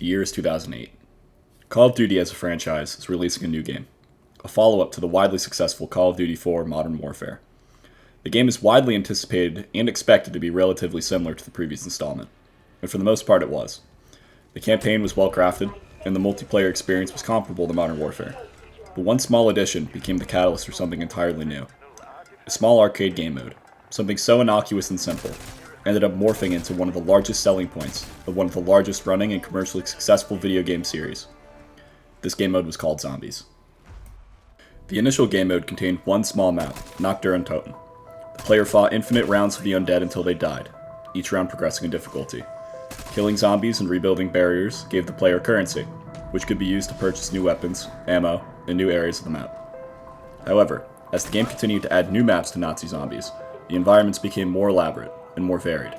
The year is 2008. Call of Duty as a franchise is releasing a new game, a follow-up to the widely successful Call of Duty 4 Modern Warfare. The game is widely anticipated and expected to be relatively similar to the previous installment, and for the most part it was. The campaign was well crafted, and the multiplayer experience was comparable to Modern Warfare. But one small addition became the catalyst for something entirely new. A small arcade game mode, something so innocuous and simple, ended up morphing into one of the largest selling points of one of the largest running and commercially successful video game series. This game mode was called Zombies. The initial game mode contained one small map, Nocturne Toten. The player fought infinite rounds of the undead until they died, each round progressing in difficulty. Killing zombies and rebuilding barriers gave the player currency, which could be used to purchase new weapons, ammo, and new areas of the map. However, as the game continued to add new maps to Nazi zombies, the environments became more elaborate and more varied.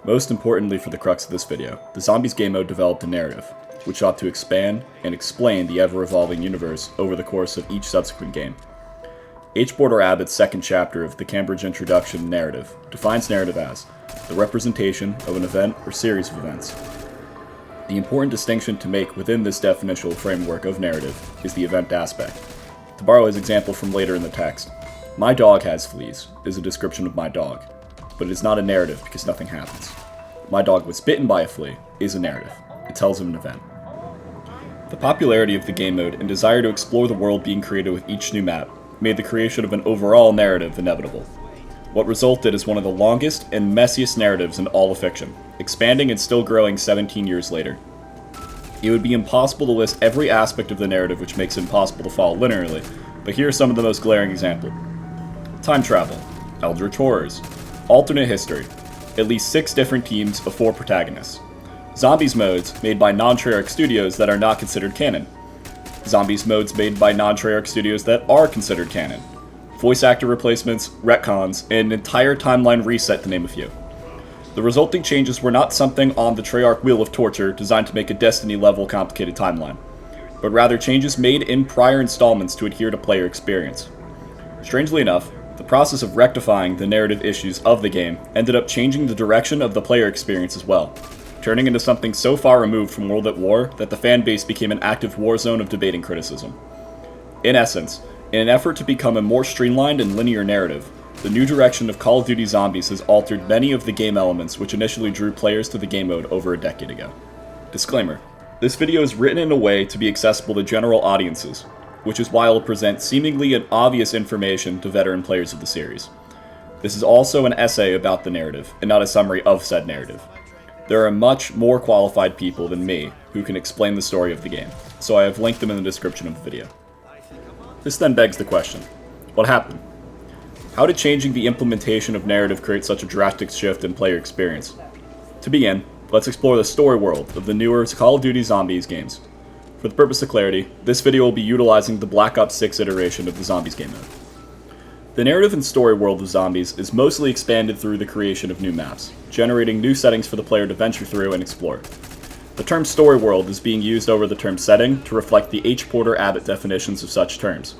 Most importantly for the crux of this video, the Zombies game mode developed a narrative, which sought to expand and explain the ever-evolving universe over the course of each subsequent game. H. Border Abbott's second chapter of the Cambridge Introduction narrative defines narrative as the representation of an event or series of events. The important distinction to make within this definitional framework of narrative is the event aspect. To borrow his example from later in the text, "My dog has fleas" is a description of my dog, but it is not a narrative because nothing happens. "My dog was bitten by a flea" is a narrative. It tells of an event. The popularity of the game mode and desire to explore the world being created with each new map made the creation of an overall narrative inevitable. What resulted is one of the longest and messiest narratives in all of fiction, expanding and still growing 17 years later. It would be impossible to list every aspect of the narrative, which makes it impossible to follow linearly, but here are some of the most glaring examples. Time travel, eldritch horrors, alternate history, at least 6 different teams of 4 protagonists, Zombies modes made by non-Treyarch studios that are not considered canon, Zombies modes made by non-Treyarch studios that are considered canon, voice actor replacements, retcons, and an entire timeline reset to name a few. The resulting changes were not something on the Treyarch wheel of torture designed to make a Destiny-level complicated timeline, but rather changes made in prior installments to adhere to player experience. Strangely enough, the process of rectifying the narrative issues of the game ended up changing the direction of the player experience as well, turning into something so far removed from World at War that the fan base became an active war zone of debate and criticism. In essence, in an effort to become a more streamlined and linear narrative, the new direction of Call of Duty Zombies has altered many of the game elements which initially drew players to the game mode over a decade ago. Disclaimer: this video is written in a way to be accessible to general audiences, which is why it will present seemingly obvious information to veteran players of the series. This is also an essay about the narrative, and not a summary of said narrative. There are much more qualified people than me who can explain the story of the game, so I have linked them in the description of the video. This then begs the question: what happened? How did changing the implementation of narrative create such a drastic shift in player experience? To begin, let's explore the story world of the newer Call of Duty Zombies games. For the purpose of clarity, this video will be utilizing the Black Ops 6 iteration of the Zombies game mode. The narrative and story world of Zombies is mostly expanded through the creation of new maps, generating new settings for the player to venture through and explore. The term story world is being used over the term setting to reflect the H. Porter Abbott definitions of such terms,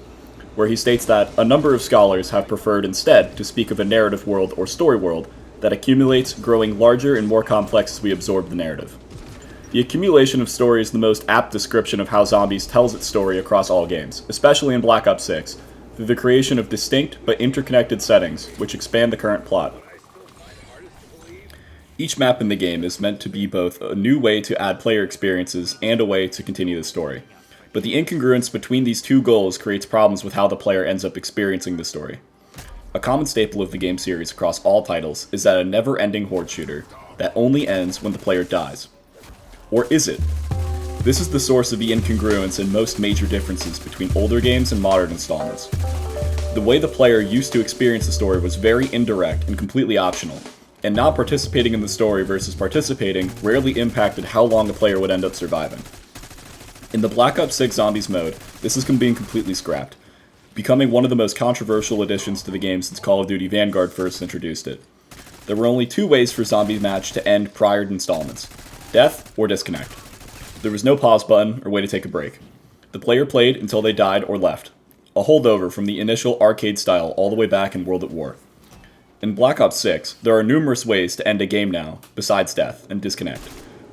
where he states that a number of scholars have preferred instead to speak of a narrative world or story world that accumulates, growing larger and more complex as we absorb the narrative. The accumulation of story is the most apt description of how Zombies tells its story across all games, especially in Black Ops 6, through the creation of distinct but interconnected settings which expand the current plot. Each map in the game is meant to be both a new way to add player experiences and a way to continue the story, but the incongruence between these two goals creates problems with how the player ends up experiencing the story. A common staple of the game series across all titles is that a never-ending horde shooter that only ends when the player dies. Or is it? This is the source of the incongruence and most major differences between older games and modern installments. The way the player used to experience the story was very indirect and completely optional, and not participating in the story versus participating rarely impacted how long a player would end up surviving. In the Black Ops 6 Zombies mode, this is being completely scrapped, becoming one of the most controversial additions to the game since Call of Duty Vanguard first introduced it. There were only 2 ways for Zombie match to end prior to installments: death or disconnect. There was no pause button or way to take a break. The player played until they died or left, a holdover from the initial arcade style all the way back in World at War. In Black Ops 6, there are numerous ways to end a game now, besides death and disconnect.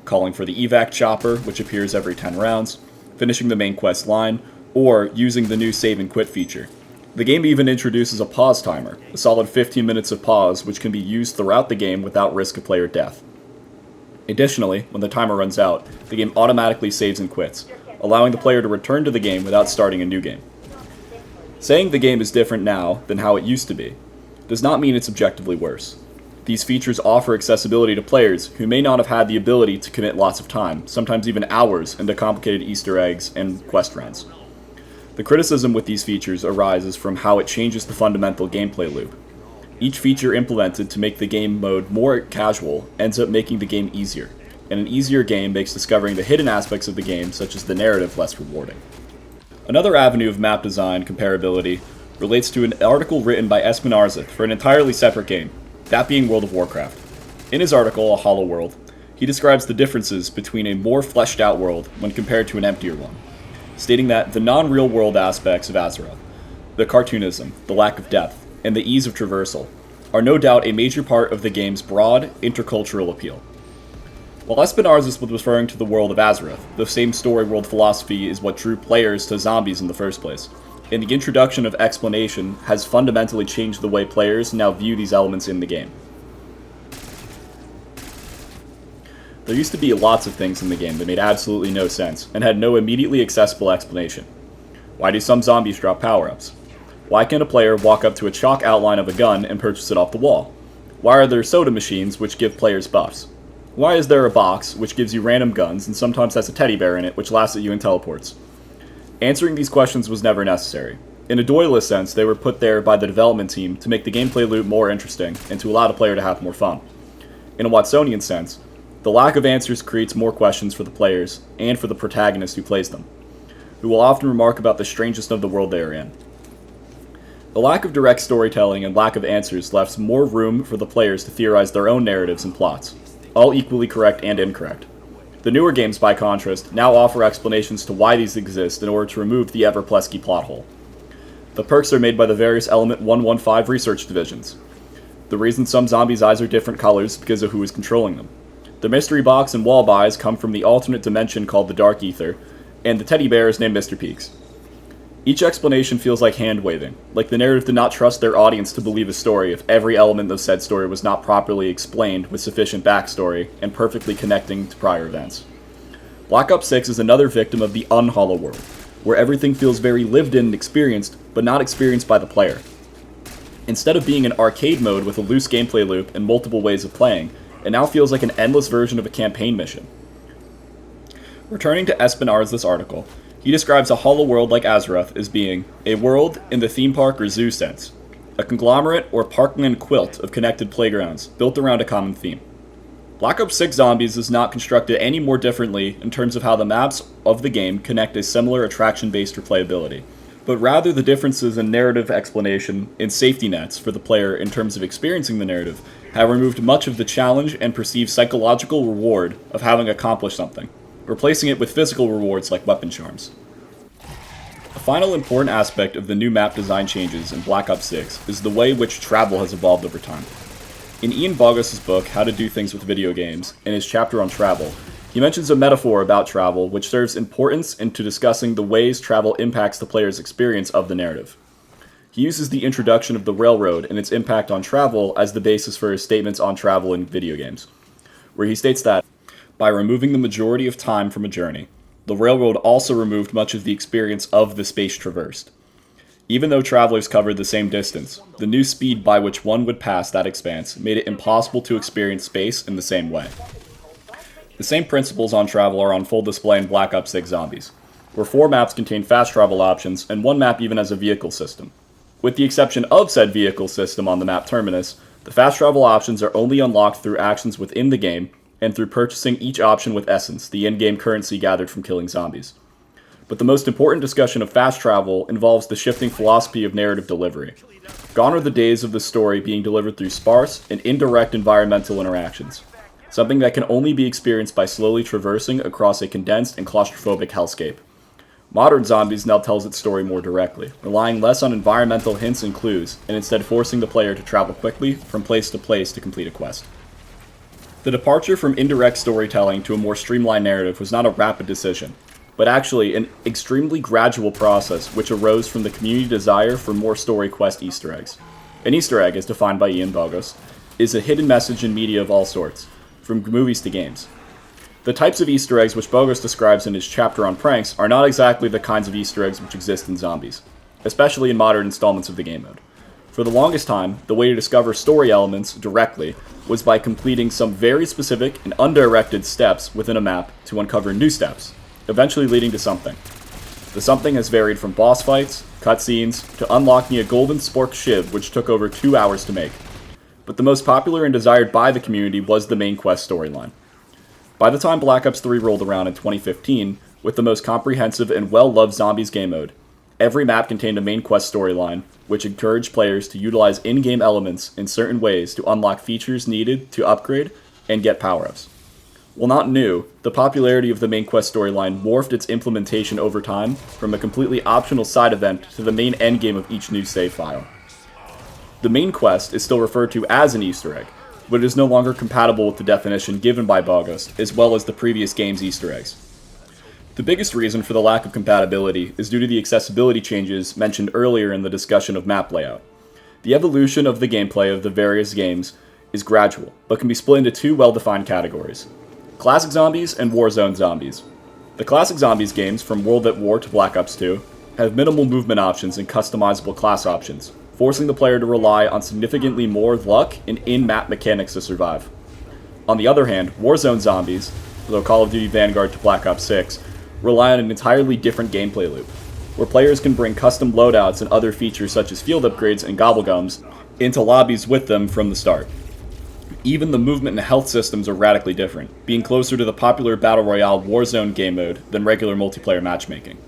calling for the evac chopper, which appears every 10 rounds, finishing the main quest line, or using the new save and quit feature. The game even introduces a pause timer, a solid 15 minutes of pause which can be used throughout the game without risk of player death. Additionally, when the timer runs out, the game automatically saves and quits, allowing the player to return to the game without starting a new game. Saying the game is different now than how it used to be does not mean it's objectively worse. These features offer accessibility to players who may not have had the ability to commit lots of time, sometimes even hours, into complicated Easter eggs and quest runs. The criticism with these features arises from how it changes the fundamental gameplay loop. Each feature implemented to make the game mode more casual ends up making the game easier, and an easier game makes discovering the hidden aspects of the game, such as the narrative, less rewarding. Another avenue of map design comparability relates to an article written by Espen Arzeth for an entirely separate game, that being World of Warcraft. In his article, A Hollow World, he describes the differences between a more fleshed out world when compared to an emptier one, stating that the non-real world aspects of Azeroth, the cartoonism, the lack of depth, and the ease of traversal, are no doubt a major part of the game's broad, intercultural appeal. While Espen Arzeth was referring to the world of Azeroth, the same story world philosophy is what drew players to zombies in the first place, and the introduction of explanation has fundamentally changed the way players now view these elements in the game. There used to be lots of things in the game that made absolutely no sense, and had no immediately accessible explanation. Why do some zombies drop power-ups? Why can a player walk up to a chalk outline of a gun and purchase it off the wall? Why are there soda machines which give players buffs? Why is there a box which gives you random guns and sometimes has a teddy bear in it which laughs at you and teleports? Answering these questions was never necessary. In a doyless sense, they were put there by the development team to make the gameplay loop more interesting and to allow the player to have more fun. In a Watsonian sense, the lack of answers creates more questions for the players and for the protagonist who plays them, who will often remark about the strangest of the world they are in. The lack of direct storytelling and lack of answers left more room for the players to theorize their own narratives and plots, all equally correct and incorrect. The newer games, by contrast, now offer explanations to why these exist in order to remove the ever-pesky plot hole. The perks are made by the various Element 115 research divisions. The reason some zombies' eyes are different colors is because of who is controlling them. The mystery box and wall buys come from the alternate dimension called the Dark Ether, and the teddy bear is named Mr. Peaks. Each explanation feels like hand-waving, like the narrative did not trust their audience to believe a story if every element of said story was not properly explained with sufficient backstory and perfectly connecting to prior events. Black Ops 6 is another victim of the unhollow world, where everything feels very lived in and experienced, but not experienced by the player. Instead of being an arcade mode with a loose gameplay loop and multiple ways of playing, it now feels like an endless version of a campaign mission. Returning to Espen Arzeth's article, he describes a hollow world like Azeroth as being a world in the theme park or zoo sense, a conglomerate or parkland quilt of connected playgrounds built around a common theme. Black Ops 6 Zombies is not constructed any more differently in terms of how the maps of the game connect a similar attraction-based replayability, but rather the differences in narrative explanation and safety nets for the player in terms of experiencing the narrative have removed much of the challenge and perceived psychological reward of having accomplished something, replacing it with physical rewards like weapon charms. A final important aspect of the new map design changes in Black Ops 6 is the way in which travel has evolved over time. In Ian Bogost's book, How to Do Things with Video Games, in his chapter on travel, he mentions a metaphor about travel which serves importance into discussing the ways travel impacts the player's experience of the narrative. He uses the introduction of the railroad and its impact on travel as the basis for his statements on travel in video games, where he states that, by removing the majority of time from a journey, the railroad also removed much of the experience of the space traversed. Even though travelers covered the same distance, the new speed by which one would pass that expanse made it impossible to experience space in the same way. The same principles on travel are on full display in Black Ops 6 Zombies, where 4 maps contain fast travel options and 1 map even has a vehicle system. With the exception of said vehicle system on the map Terminus, the fast travel options are only unlocked through actions within the game and through purchasing each option with Essence, the in-game currency gathered from killing zombies. But the most important discussion of fast travel involves the shifting philosophy of narrative delivery. Gone are the days of the story being delivered through sparse and indirect environmental interactions, something that can only be experienced by slowly traversing across a condensed and claustrophobic hellscape. Modern Zombies now tells its story more directly, relying less on environmental hints and clues, and instead forcing the player to travel quickly from place to place to complete a quest. The departure from indirect storytelling to a more streamlined narrative was not a rapid decision, but actually an extremely gradual process which arose from the community desire for more story quest Easter eggs. An Easter egg, as defined by Ian Bogost, is a hidden message in media of all sorts, from movies to games. The types of Easter eggs which Bogost describes in his chapter on pranks are not exactly the kinds of Easter eggs which exist in Zombies, especially in modern installments of the game mode. For the longest time, the way to discover story elements directly was by completing some very specific and undirected steps within a map to uncover new steps, eventually leading to something. The something has varied from boss fights, cutscenes, to unlocking a golden spork shiv which took over 2 hours to make. But the most popular and desired by the community was the main quest storyline. By the time Black Ops 3 rolled around in 2015, with the most comprehensive and well-loved Zombies game mode, every map contained a main quest storyline, which encouraged players to utilize in-game elements in certain ways to unlock features needed to upgrade and get power-ups. While not new, the popularity of the main quest storyline morphed its implementation over time from a completely optional side event to the main endgame of each new save file. The main quest is still referred to as an Easter egg, but it is no longer compatible with the definition given by Bogost, as well as the previous game's Easter eggs. The biggest reason for the lack of compatibility is due to the accessibility changes mentioned earlier in the discussion of map layout. The evolution of the gameplay of the various games is gradual, but can be split into two well-defined categories: Classic Zombies and Warzone Zombies. The Classic Zombies games, from World at War to Black Ops 2, have minimal movement options and customizable class options, forcing the player to rely on significantly more luck and in-map mechanics to survive. On the other hand, Warzone Zombies, though Call of Duty Vanguard to Black Ops 6, rely on an entirely different gameplay loop, where players can bring custom loadouts and other features such as field upgrades and gobblegums into lobbies with them from the start. Even the movement and health systems are radically different, being closer to the popular Battle Royale Warzone game mode than regular multiplayer matchmaking.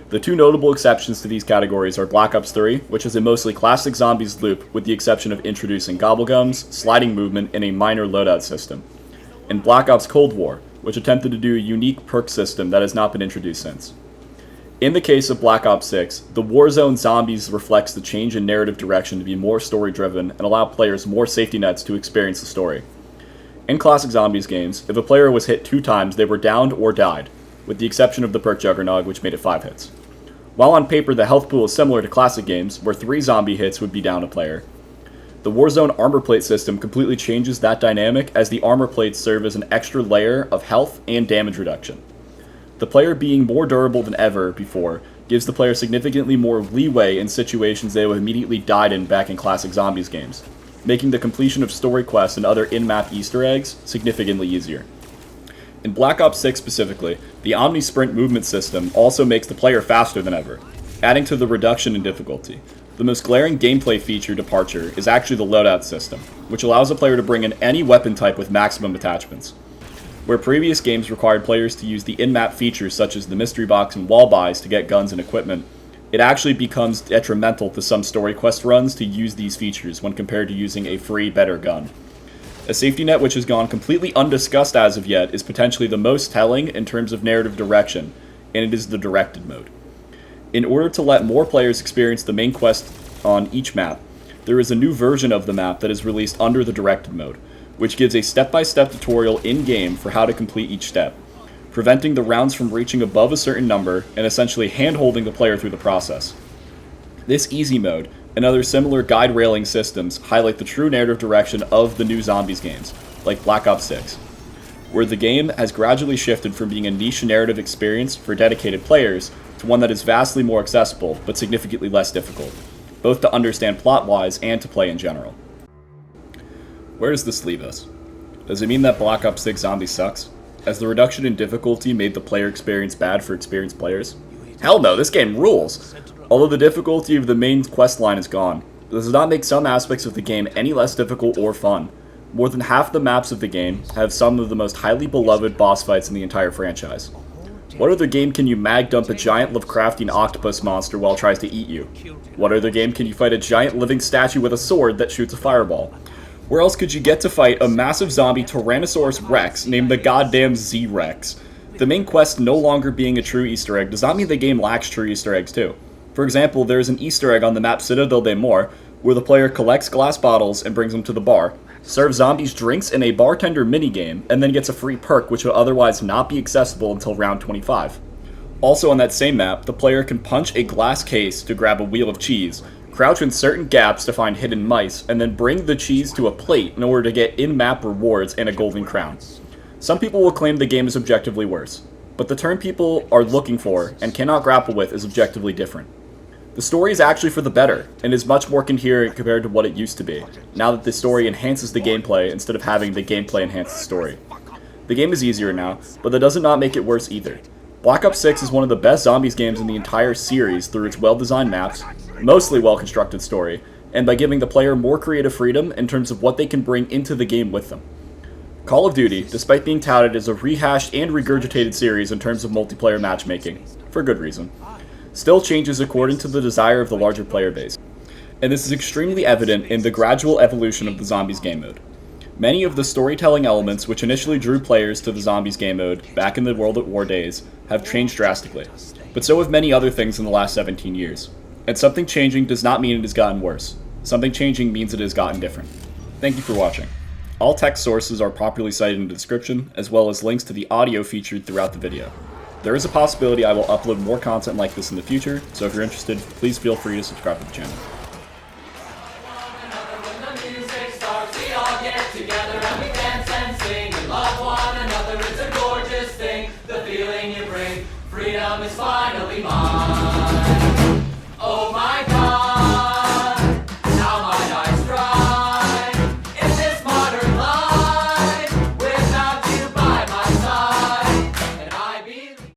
The two notable exceptions to these categories are Black Ops 3, which is a mostly classic Zombies loop with the exception of introducing gobblegums, sliding movement, and a minor loadout system, and Black Ops Cold War, which attempted to do a unique perk system that has not been introduced since. In the case of Black Ops 6, the Warzone Zombies reflects the change in narrative direction to be more story-driven and allow players more safety nets to experience the story. In classic Zombies games, if a player was hit 2 times, they were downed or died, with the exception of the perk Juggernog, which made it 5 hits. While on paper the health pool is similar to classic games, where 3 zombie hits would be down a player, the Warzone armor plate system completely changes that dynamic, as the armor plates serve as an extra layer of health and damage reduction. The player being more durable than ever before gives the player significantly more leeway in situations they would have immediately died in back in classic Zombies games, making the completion of story quests and other in-map Easter eggs significantly easier. In Black Ops 6 specifically, the Omni-Sprint movement system also makes the player faster than ever, adding to the reduction in difficulty. The most glaring gameplay feature departure is actually the loadout system, which allows a player to bring in any weapon type with maximum attachments. Where previous games required players to use the in-map features such as the mystery box and wall buys to get guns and equipment, it actually becomes detrimental to some story quest runs to use these features when compared to using a free, better gun. A safety net which has gone completely undiscussed as of yet is potentially the most telling in terms of narrative direction, and it is the directed mode. In order to let more players experience the main quest on each map, there is a new version of the map that is released under the directed mode, which gives a step-by-step tutorial in-game for how to complete each step, preventing the rounds from reaching above a certain number and essentially hand-holding the player through the process. This easy mode and other similar guide railing systems highlight the true narrative direction of the new Zombies games, like Black Ops 6, where the game has gradually shifted from being a niche narrative experience for dedicated players to one that is vastly more accessible but significantly less difficult, both to understand plot-wise and to play in general. Where does this leave us? Does it mean that Black Ops 6 Zombies sucks? Has the reduction in difficulty made the player experience bad for experienced players? Hell no, this game rules! Although the difficulty of the main quest line is gone, this does not make some aspects of the game any less difficult or fun. More than half the maps of the game have some of the most highly beloved boss fights in the entire franchise. What other game can you mag dump a giant Lovecraftian octopus monster while it tries to eat you? What other game can you fight a giant living statue with a sword that shoots a fireball? Where else could you get to fight a massive zombie Tyrannosaurus Rex named the goddamn Z-Rex? The main quest no longer being a true Easter egg does not mean the game lacks true Easter eggs too. For example, there is an Easter egg on the map Citadel des Morts, where the player collects glass bottles and brings them to the bar, serves zombies drinks in a bartender minigame, and then gets a free perk which would otherwise not be accessible until round 25. Also on that same map, the player can punch a glass case to grab a wheel of cheese, crouch in certain gaps to find hidden mice, and then bring the cheese to a plate in order to get in-map rewards and a golden crown. Some people will claim the game is objectively worse, but the term people are looking for and cannot grapple with is objectively different. The story is actually for the better, and is much more coherent compared to what it used to be, now that the story enhances the gameplay instead of having the gameplay enhance the story. The game is easier now, but that does not make it worse either. Black Ops 6 is one of the best zombies games in the entire series through its well-designed maps, mostly well-constructed story, and by giving the player more creative freedom in terms of what they can bring into the game with them. Call of Duty, despite being touted as a rehashed and regurgitated series in terms of multiplayer matchmaking, for good reason, still changes according to the desire of the larger player base. And this is extremely evident in the gradual evolution of the Zombies game mode. Many of the storytelling elements which initially drew players to the Zombies game mode back in the World at War days have changed drastically, but so have many other things in the last 17 years. And something changing does not mean it has gotten worse. Something changing means it has gotten different. Thank you for watching. All text sources are properly cited in the description, as well as links to the audio featured throughout the video. There is a possibility I will upload more content like this in the future, so if you're interested, please feel free to subscribe to the channel. Freedom is finally mine.